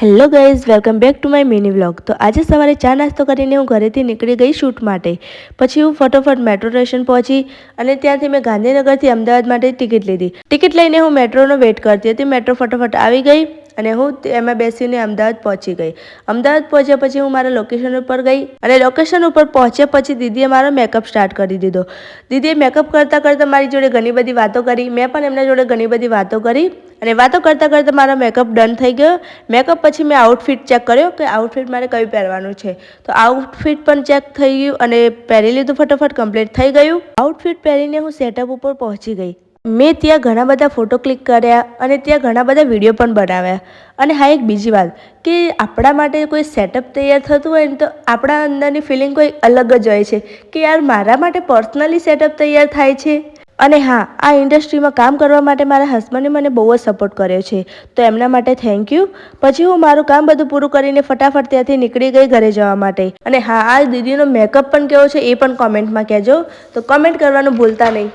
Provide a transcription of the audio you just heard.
Hello guys, welcome back to my mini vlog. તો આજે સવારે ચા નાસ્તો કરીને હું ઘરેથી નીકળી ગઈ શૂટ માટે. પછી હું ફટોફટ મેટ્રો સ્ટેશન પહોંચી અને ત્યાંથી મેં ગાંધીનગરથી અમદાવાદ માટે ટિકિટ લીધી. ટિકિટ લઈને હું મેટ્રોનો વેટ કરતી હતી. મેટ્રો ફટોફટ આવી ગઈ અને હું એમાં બેસીને અમદાવાદ પહોંચી ગઈ. અમદાવાદ પહોંચ્યા પછી હું મારા લોકેશન ઉપર ગઈ અને લોકેશન ઉપર પહોંચ્યા પછી દીદીએ મારો મેકઅપ સ્ટાર્ટ કરી દીધો. દીદીએ મેકઅપ કરતાં કરતાં મારી જોડે ઘણી બધી વાતો કરી. મેં પણ એમના જોડે ઘણી બધી વાતો કરી અને વાતો કરતાં કરતાં મારો મેકઅપ ડન થઈ ગયો. મેકઅપ પછી મેં આઉટફિટ ચેક કર્યો કે આઉટફિટ મારે કયું પહેરવાનું છે. તો આઉટફિટ પણ ચેક થઈ ગયું અને પહેરી લીધું. ફટોફટ કમ્પ્લીટ થઈ ગયું. આઉટફિટ પહેરીને હું સેટઅપ ઉપર પહોંચી ગઈ. મેં ત્યાં ઘણા બધા ફોટો ક્લિક કર્યા અને ત્યાં ઘણા બધા વિડીયો પણ બનાવ્યા. અને હા, એક બીજી વાત કે આપણા માટે કોઈ સેટઅપ તૈયાર થતું હોય ને તો આપણા અંદરની ફિલિંગ કોઈ અલગ જ હોય છે કે યાર મારા માટે પર્સનલી સેટઅપ તૈયાર થાય છે. અને હા, આ ઇન્ડસ્ટ્રીમાં કામ કરવા માટે મારા હસબન્ડે મને બહુ જ સપોર્ટ કર્યો છે, તો એમના માટે થેન્ક યુ. પછી હું મારું કામ બધું પૂરું કરીને ફટાફટ ત્યાંથી નીકળી ગઈ ઘરે જવા માટે. અને હા, આ દીદીનો મેકઅપ પણ કેવો છે એ પણ કોમેન્ટમાં કહેજો. તો કોમેન્ટ કરવાનું ભૂલતા નહીં.